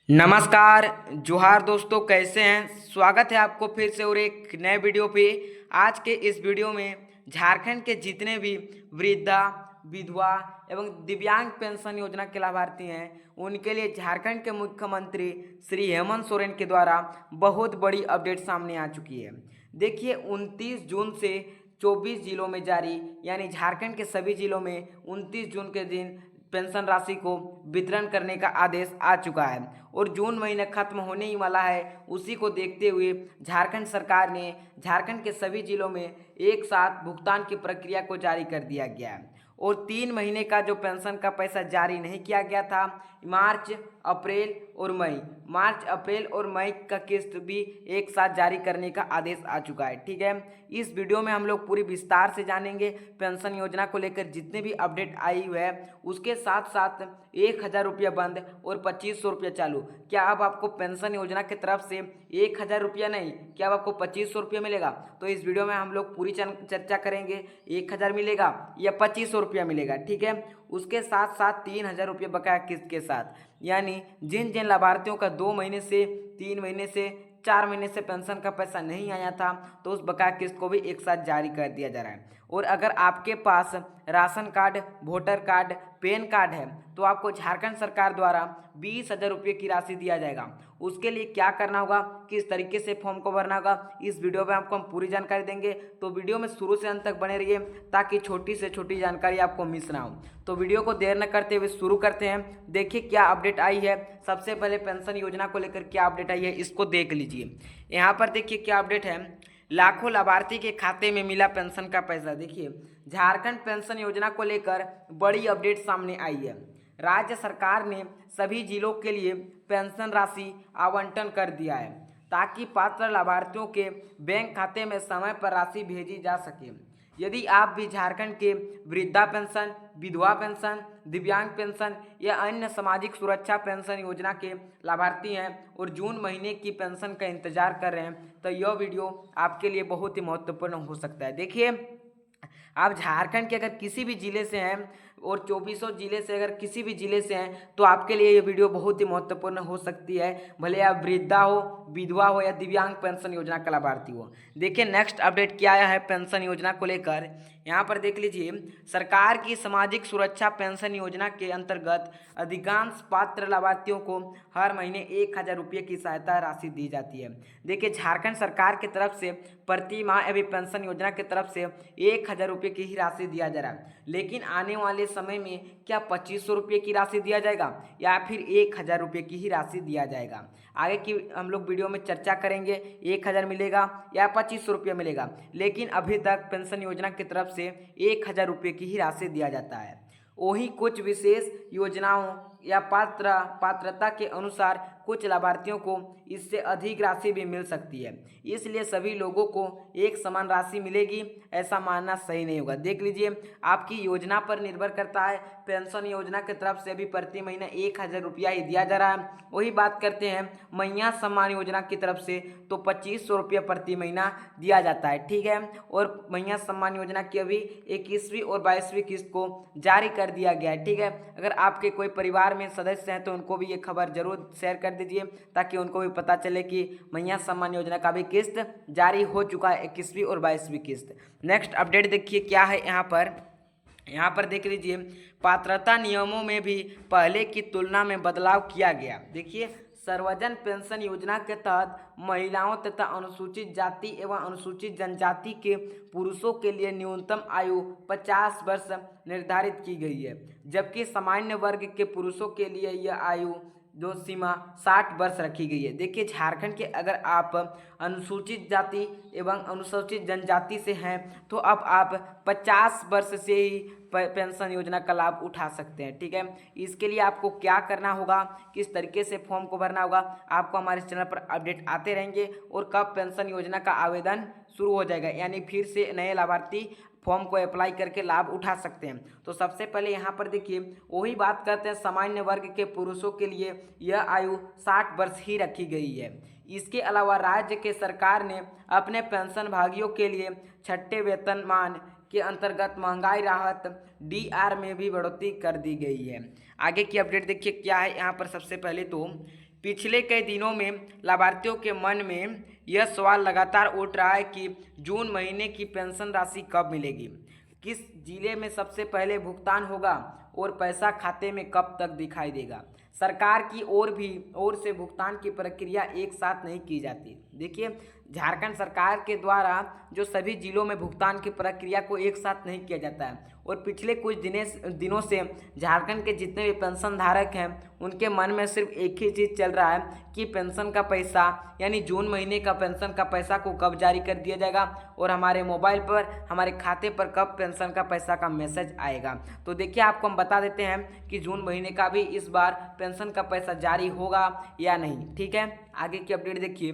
नमस्कार। जोहार दोस्तों, कैसे हैं? स्वागत है आपको फिर से और एक नए वीडियो पे। आज के इस वीडियो में झारखंड के जितने भी वृद्धा, विधवा एवं दिव्यांग पेंशन योजना के लाभार्थी हैं, उनके लिए झारखंड के मुख्यमंत्री श्री हेमंत सोरेन के द्वारा बहुत बड़ी अपडेट सामने आ चुकी है। देखिए, 29 जून से 24 जिलों में जारी, यानी झारखंड के सभी जिलों में 29 जून के दिन पेंशन राशि को वितरण करने का आदेश आ चुका है और जून महीने खत्म होने ही वाला है। उसी को देखते हुए झारखंड सरकार ने झारखंड के सभी जिलों में एक साथ भुगतान की प्रक्रिया को जारी कर दिया गया है और 3 महीने का जो पेंशन का पैसा जारी नहीं किया गया था, मार्च, अप्रैल और मई का किस्त भी एक साथ जारी करने का आदेश आ चुका है। ठीक है, इस वीडियो में हम लोग पूरी विस्तार से जानेंगे पेंशन योजना को लेकर जितने भी अपडेट आई हुई है। उसके साथ साथ 1,000 रुपया बंद और 2500 रुपया चालू। क्या अब आपको पेंशन योजना की तरफ से 1,000 रुपया नहीं, क्या अब आपको 2500 रुपया मिलेगा? तो इस वीडियो में हम लोग पूरी चर्चा करेंगे। 1,000 मिलेगा या 2500 रुपया मिलेगा? ठीक है, उसके साथ साथ 3,000 रुपये बकाया किस्त के साथ, यानी जिन जिन लाभार्थियों का 2 महीने से 3 महीने से 4 महीने से पेंशन का पैसा नहीं आया था, तो उस बकाया किस्त को भी एक साथ जारी कर दिया जा रहा है। और अगर आपके पास ration card, voter card, pan card है, तो आपको झारखंड सरकार द्वारा 20,000 रुपये की राशि दिया जाएगा। उसके लिए क्या करना होगा, किस तरीके से फॉर्म को भरना होगा, इस वीडियो में आपको हम पूरी जानकारी देंगे। तो वीडियो में शुरू से अंत तक बने रहिए ताकि छोटी से छोटी जानकारी आपको मिस ना हो। तो वीडियो को देर न करते हुए शुरू करते हैं। देखिए क्या अपडेट आई है। सबसे पहले पेंशन योजना को लेकर क्या अपडेट आई है, इसको देख लीजिए। यहाँ पर देखिए क्या अपडेट है। लाखों लाभार्थी के खाते में मिला पेंशन का पैसा। देखिए, झारखंड पेंशन योजना को लेकर बड़ी अपडेट सामने आई है। राज्य सरकार ने सभी जिलों के लिए पेंशन राशि आवंटन कर दिया है ताकि पात्र लाभार्थियों के बैंक खाते में समय पर राशि भेजी जा सके। यदि आप भी झारखंड के वृद्धा पेंशन, विधवा पेंशन, दिव्यांग पेंशन या अन्य सामाजिक सुरक्षा पेंशन योजना के लाभार्थी हैं और जून महीने की पेंशन का इंतजार कर रहे हैं, तो यह वीडियो आपके लिए बहुत ही महत्वपूर्ण हो सकता है। देखिए, आप झारखंड के अगर किसी भी ज़िले से हैं और 2400 ज़िले से अगर किसी भी ज़िले से हैं, तो आपके लिए ये वीडियो बहुत ही महत्वपूर्ण हो सकती है, भले आप वृद्धा हो, विधवा हो या दिव्यांग पेंशन योजना का लाभार्थी हो। देखिए नेक्स्ट अपडेट क्या आया है पेंशन योजना को लेकर। यहाँ पर देख लीजिए, सरकार की सामाजिक सुरक्षा पेंशन योजना के अंतर्गत अधिकांश पात्र लाभार्थियों को हर महीने 1,000 रुपये की सहायता राशि दी जाती है। देखिए, झारखंड सरकार की तरफ से प्रति माह अभी पेंशन योजना की तरफ से 1,000 रुपये की ही राशि दिया जा रहा है, लेकिन आने वाले समय में क्या 2500 रुपये की राशि दिया जाएगा या फिर 1,000 रुपये की ही राशि दिया जाएगा? आगे की हम लोग वीडियो में चर्चा करेंगे। 1,000 मिलेगा या 2500 रुपया मिलेगा, लेकिन अभी तक पेंशन योजना की तरफ से 1,000 रुपये की ही राशि दिया जाता है। वही कुछ विशेष योजनाओं या पात्रता के अनुसार कुछ लाभार्थियों को इससे अधिक राशि भी मिल सकती है, इसलिए सभी लोगों को एक समान राशि मिलेगी ऐसा मानना सही नहीं होगा। देख लीजिए, आपकी योजना पर निर्भर करता है। पेंशन योजना की तरफ से अभी प्रति महीना 1,000 रुपया ही दिया जा रहा है। वही बात करते हैं मैया सम्मान योजना की तरफ से, तो 2500 रुपया प्रति महीना दिया जाता है। ठीक है, और मैया सम्मान योजना की अभी 21वीं और 22वीं किस्त को जारी कर दिया गया है। ठीक है, अगर आपके कोई परिवार में सदस्य हैं तो उनको भी ये खबर जरूर शेयर कर दीजिए ताकि उनको भी पता चले कि मैया सम्मान योजना का भी किस्त जारी हो चुका है, 21वीं और 22वीं किस्त। नेक्स्ट अपडेट देखिए क्या है यहाँ पर देख लीजिए, पात्रता नियमों में भी पहले की तुलना में बदलाव किया गया। देखिए, सर्वजन पेंशन योजना के तहत महिलाओं तथा अनुसूचित जाति एवं अनुसूचित जनजाति के पुरुषों के लिए न्यूनतम आयु 50 वर्ष निर्धारित की गई है, जबकि सामान्य वर्ग के पुरुषों के लिए यह आयु जो सीमा 60 वर्ष रखी गई है। देखिए, झारखंड के अगर आप अनुसूचित जाति एवं अनुसूचित जनजाति से हैं तो अब आप 50 वर्ष से ही पेंशन योजना का लाभ उठा सकते हैं। ठीक है, इसके लिए आपको क्या करना होगा, किस तरीके से फॉर्म को भरना होगा, आपको हमारे चैनल पर अपडेट आते रहेंगे और कब पेंशन योजना का आवेदन शुरू हो जाएगा, यानी फिर से नए लाभार्थी फॉर्म को अप्लाई करके लाभ उठा सकते हैं। तो सबसे पहले यहाँ पर देखिए, वही बात करते हैं, सामान्य वर्ग के पुरुषों के लिए यह आयु 60 वर्ष ही रखी गई है। इसके अलावा राज्य के सरकार ने अपने पेंशन भागियों के लिए छठे वेतनमान के अंतर्गत महंगाई राहत डीआर में भी बढ़ोतरी कर दी गई है। आगे की अपडेट देखिए क्या है। यहाँ पर सबसे पहले तो पिछले कई दिनों में लाभार्थियों के मन में यह सवाल लगातार उठ रहा है कि जून महीने की पेंशन राशि कब मिलेगी, किस जिले में सबसे पहले भुगतान होगा और पैसा खाते में कब तक दिखाई देगा। सरकार की ओर से भुगतान की प्रक्रिया एक साथ नहीं की जाती। देखिए, झारखंड सरकार के द्वारा जो सभी जिलों में भुगतान की प्रक्रिया को एक साथ नहीं किया जाता है और पिछले कुछ दिनों से झारखंड के जितने भी पेंशन धारक हैं उनके मन में सिर्फ एक ही चीज़ चल रहा है कि पेंशन का पैसा यानी जून महीने का पेंशन का पैसा को कब जारी कर दिया जाएगा और हमारे मोबाइल पर हमारे खाते पर कब पेंशन का पैसा का मैसेज आएगा। तो देखिए, आपको हम बता देते हैं कि जून महीने का भी इस बार पेंशन का पैसा जारी होगा या नहीं। ठीक है, आगे की अपडेट देखिए।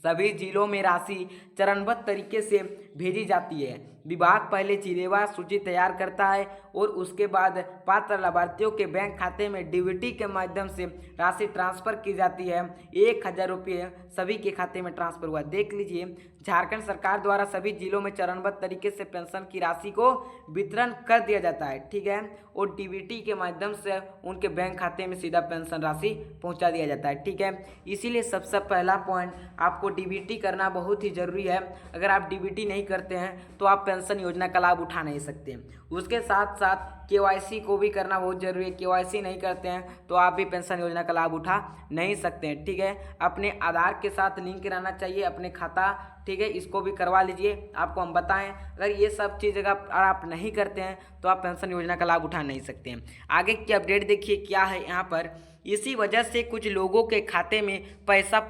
सभी जिलों में राशि चरणबद्ध तरीके से भेजी जाती है। विभाग पहले जिलेवार सूची तैयार करता है और उसके बाद पात्र लाभार्थियों के बैंक खाते में डीबीटी के माध्यम से राशि ट्रांसफर की जाती है। 1,000 रुपये सभी के खाते में ट्रांसफर हुआ। देख लीजिए, झारखंड सरकार द्वारा सभी जिलों में चरणबद्ध तरीके से पेंशन की राशि को वितरण कर दिया जाता है। ठीक है, और डीबीटी के माध्यम से उनके बैंक खाते में सीधा पेंशन राशि पहुंचा दिया जाता है। ठीक है, इसीलिए सबसे पहला पॉइंट आपको डीबीटी करना बहुत ही ज़रूरी है। अगर आप डीबीटी नहीं करते हैं तो आप पेंशन योजना का लाभ उठा नहीं सकते। उसके साथ साथ केवाईसी को भी करना बहुत जरूरी है। केवाईसी नहीं करते हैं तो आप भी पेंशन योजना का लाभ उठा नहीं सकते हैं। ठीक है, अपने आधार के साथ लिंक रहना चाहिए अपने खाता। ठीक है, इसको भी करवा लीजिए। आपको हम बताएं, अगर ये सब चीज़ अगर आप नहीं करते हैं तो आप पेंशन योजना का लाभ उठा नहीं सकते हैं। आगे की अपडेट देखिए क्या है यहाँ पर। इसी वजह से कुछ लोगों के खाते में पैसा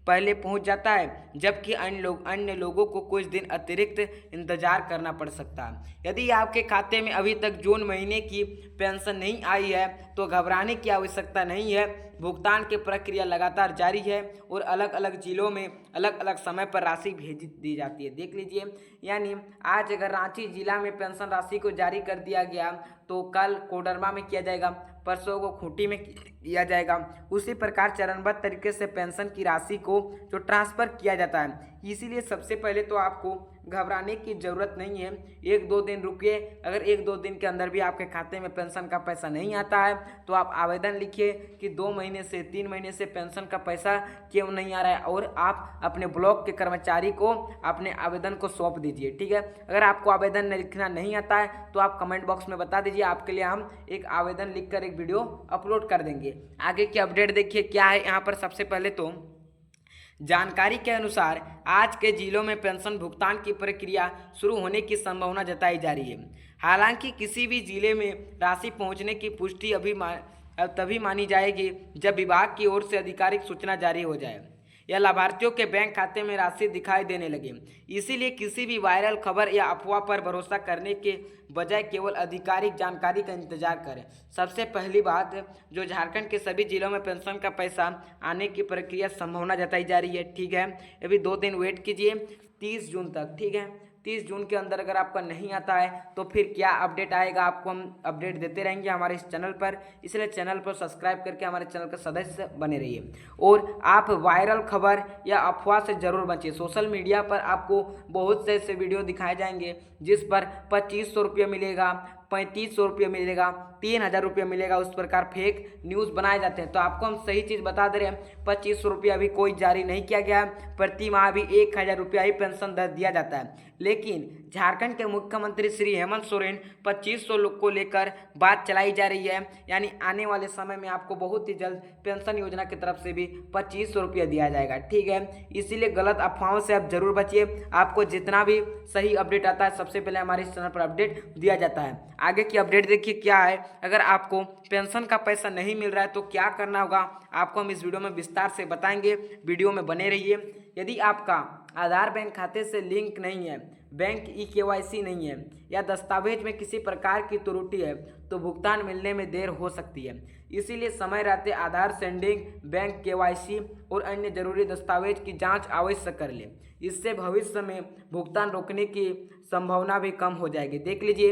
पहले पहुंच जाता है, जबकि अन्य लोगों को कुछ दिन अतिरिक्त इंतजार करना पड़ सकता है। यदि आपके खाते में अभी तक जून महीने की पेंशन नहीं आई है तो घबराने की आवश्यकता नहीं है। भुगतान की प्रक्रिया लगातार जारी है और अलग अलग जिलों में अलग अलग समय पर राशि भेज दी जाती है। देख लीजिए, यानी आज अगर रांची जिला में पेंशन राशि को जारी कर दिया गया तो कल कोडरमा में किया जाएगा, परसों को खूंटी में किया जाएगा। उसी प्रकार चरणबद्ध तरीके से पेंशन की राशि को जो ट्रांसफ़र किया जाता है। इसीलिए सबसे पहले तो आपको घबराने की ज़रूरत नहीं है। 1-2 दिन रुकिए। अगर 1-2 दिन के अंदर भी आपके खाते में पेंशन का पैसा नहीं आता है तो आप आवेदन लिखिए कि 2 महीने से 3 महीने से पेंशन का पैसा क्यों नहीं आ रहा है और आप अपने ब्लॉक के कर्मचारी को अपने आवेदन को सौंप दीजिए। ठीक है, अगर आपको आवेदन लिखना नहीं आता है तो आप कमेंट बॉक्स में बता दीजिए, आपके लिए हम एक आवेदन लिखकर एक वीडियो अपलोड कर देंगे। आगे की अपडेट देखिए क्या है यहाँ पर। सबसे पहले तो जानकारी के अनुसार आज के जिलों में पेंशन भुगतान की प्रक्रिया शुरू होने की संभावना जताई जा रही है। हालांकि किसी भी जिले में राशि पहुंचने की पुष्टि तभी मानी जाएगी जब विभाग की ओर से आधिकारिक सूचना जारी हो जाए या लाभार्थियों के बैंक खाते में राशि दिखाई देने लगे। इसीलिए किसी भी वायरल खबर या अफवाह पर भरोसा करने के बजाय केवल आधिकारिक जानकारी का इंतजार करें। सबसे पहली बात, जो झारखंड के सभी जिलों में पेंशन का पैसा आने की प्रक्रिया संभावना जताई जा रही है। ठीक है, अभी 2 दिन वेट कीजिए 30 जून तक। ठीक है, 30 जून के अंदर अगर आपका नहीं आता है तो फिर क्या अपडेट आएगा, आपको हम अपडेट देते रहेंगे हमारे इस चैनल पर। इसलिए चैनल पर सब्सक्राइब करके हमारे चैनल का सदस्य बने रहिए और आप वायरल खबर या अफवाह से ज़रूर बचिए। सोशल मीडिया पर आपको बहुत से ऐसे वीडियो दिखाए जाएंगे जिस पर 2500 रुपये मिलेगा, 3500 रुपये मिलेगा, 3000 रुपये मिलेगा। उस प्रकार फेक न्यूज़ बनाए जाते हैं। तो आपको हम सही चीज़ बता दे रहे हैं, 2500 रुपये अभी कोई जारी नहीं किया गया है। प्रति माह भी 1000 रुपया ही पेंशन दर दिया जाता है। लेकिन झारखंड के मुख्यमंत्री श्री हेमंत सोरेन 2500 लोग को लेकर बात चलाई जा रही है। यानी आने वाले समय में आपको बहुत ही जल्द पेंशन योजना की तरफ से भी 2500 रुपया दिया जाएगा। ठीक है, इसीलिए गलत अफवाहों से आप जरूर बचिए। आपको जितना भी सही अपडेट आता है सबसे पहले हमारे इस चैनल पर अपडेट दिया जाता है। आगे की अपडेट देखिए क्या है। अगर आपको पेंशन का पैसा नहीं मिल रहा है तो क्या करना होगा, आपको हम इस वीडियो में विस्तार से बताएंगे। वीडियो में बने रहिए। यदि आपका आधार बैंक खाते से लिंक नहीं है, बैंक ई-केवाईसी नहीं है या दस्तावेज में किसी प्रकार की त्रुटि है तो भुगतान मिलने में देर हो सकती है। इसीलिए समय रहते आधार सेंडिंग, बैंक केवाईसी और अन्य जरूरी दस्तावेज की जांच अवश्य कर लें। इससे भविष्य में भुगतान रोकने की संभावना भी कम हो जाएगी। देख लीजिए,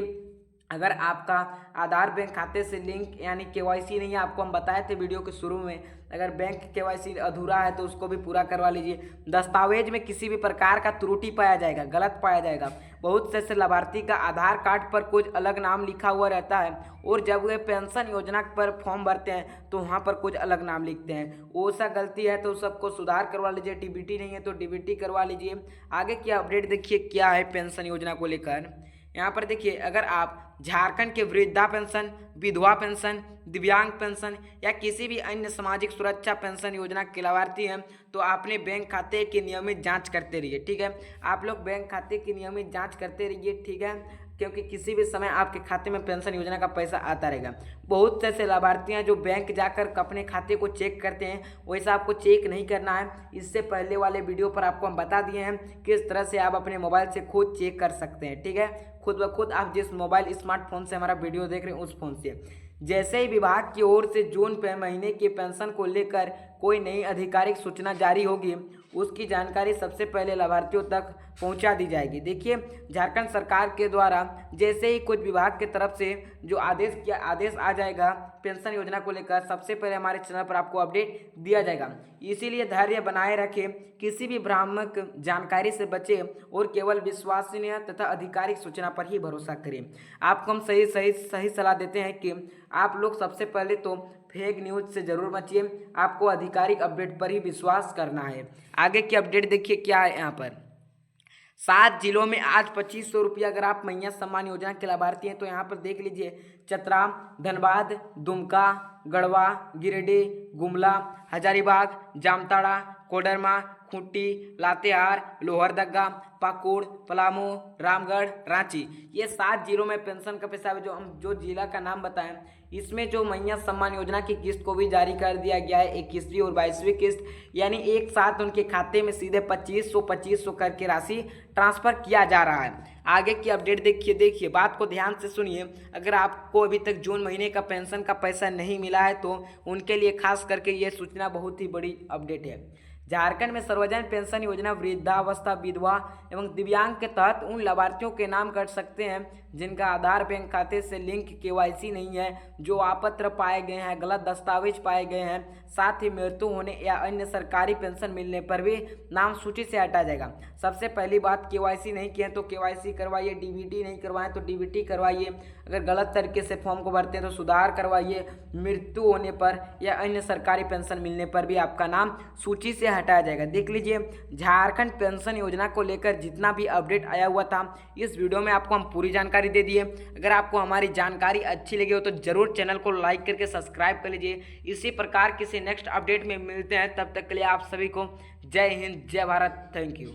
अगर आपका आधार बैंक खाते से लिंक यानी केवाईसी नहीं है, आपको हम बताए थे वीडियो के शुरू में। अगर बैंक केवाईसी अधूरा है तो उसको भी पूरा करवा लीजिए। दस्तावेज में किसी भी प्रकार का त्रुटि पाया जाएगा, गलत पाया जाएगा। बहुत से ऐसे लाभार्थी का आधार कार्ड पर कुछ अलग नाम लिखा हुआ रहता है और जब वे पेंशन योजना पर फॉर्म भरते हैं तो वहाँ पर कुछ अलग नाम लिखते हैं। वो सा गलती है तो सबको सुधार करवा लीजिए। डीबीटी नहीं है तो डीबीटी करवा लीजिए। आगे क्या अपडेट देखिए क्या है पेंशन योजना को लेकर। यहाँ पर देखिए, अगर आप झारखंड के वृद्धा पेंशन, विधवा पेंशन, दिव्यांग पेंशन या किसी भी अन्य सामाजिक सुरक्षा पेंशन योजना के लाभार्थी हैं तो अपने बैंक खाते की नियमित जांच करते रहिए। ठीक है, आप लोग बैंक खाते की नियमित जांच करते रहिए। ठीक है, क्योंकि किसी भी समय आपके खाते में पेंशन योजना का पैसा आता रहेगा। बहुत से ऐसे लाभार्थी हैं जो बैंक जाकर अपने खाते को चेक करते हैं, वैसा आपको चेक नहीं करना है। इससे पहले वाले वीडियो पर आपको हम बता दिए हैं किस तरह से आप अपने मोबाइल से खुद चेक कर सकते हैं। ठीक है, खुद ब खुद आप जिस मोबाइल स्मार्टफोन से हमारा वीडियो देख रहे हैं उस फोन से। जैसे ही विभाग की ओर से जून महीने के पेंशन को लेकर कोई नई आधिकारिक सूचना जारी होगी, उसकी जानकारी सबसे पहले लाभार्थियों तक पहुंचा दी जाएगी। देखिए, झारखंड सरकार के द्वारा जैसे ही कुछ विभाग की तरफ से जो आदेश आ जाएगा पेंशन योजना को लेकर, सबसे पहले हमारे चैनल पर आपको अपडेट दिया जाएगा। इसीलिए धैर्य बनाए रखें, किसी भी भ्रामक जानकारी से बचें और केवल विश्वसनीय तथा आधिकारिक सूचना पर ही भरोसा करें। आपको हम सही सलाह देते हैं कि आप लोग सबसे पहले तो फेक न्यूज से जरूर बचिए, आपको आधिकारिक अपडेट पर ही विश्वास करना है। आगे की अपडेट देखिए क्या है। यहाँ पर 7 जिलों में आज 2500 रुपया अगर आप मैया सम्मान योजना के लाभार्थी हैं तो यहाँ पर देख लीजिए, चतरा, धनबाद, दुमका, गढ़वा, गिरिडीह, गुमला, हजारीबाग, जामताड़ा, कोडरमा, खूंटी, लातेहार, लोहरदगा, पाकुड़, पलामू, रामगढ़, रांची, ये 7 जिलों में पेंशन का पैसा है। जो जिला का नाम बताएं, इसमें जो मैया सम्मान योजना की किस्त को भी जारी कर दिया गया है, 21वीं और 22वीं किस्त, यानी एक साथ उनके खाते में सीधे 2500 करके राशि ट्रांसफर किया जा रहा है। आगे की अपडेट देखिए बात को ध्यान से सुनिए। अगर आपको अभी तक जून महीने का पेंशन का पैसा नहीं मिला है तो उनके लिए खास करके ये सूचना बहुत ही बड़ी अपडेट है। झारखंड में सार्वजनिक पेंशन योजना वृद्धावस्था, विधवा एवं दिव्यांग के तहत उन लाभार्थियों के नाम कट सकते हैं जिनका आधार बैंक खाते से लिंक केवाईसी नहीं है, जो अपात्र पाए गए हैं, गलत दस्तावेज पाए गए हैं, साथ ही मृत्यु होने या अन्य सरकारी पेंशन मिलने पर भी नाम सूची से हटा जाएगा। सबसे पहली बात, केवाईसी नहीं किए तो केवाईसी करवाइए, डीबीटी नहीं करवाएं तो डीबीटी करवाइए, अगर गलत तरीके से फॉर्म को भरते हैं तो सुधार करवाइए, मृत्यु होने पर या अन्य सरकारी पेंशन मिलने पर भी आपका नाम सूची से हटाया जाएगा। देख लीजिए, झारखंड पेंशन योजना को लेकर जितना भी अपडेट आया हुआ था इस वीडियो में आपको हम पूरी जानकारी दे दिए। अगर आपको हमारी जानकारी अच्छी लगी हो तो जरूर चैनल को लाइक करके सब्सक्राइब कर लीजिए। इसी प्रकार किसी नेक्स्ट अपडेट में मिलते हैं, तब तक के लिए आप सभी को जय हिंद, जय भारत, थैंक यू।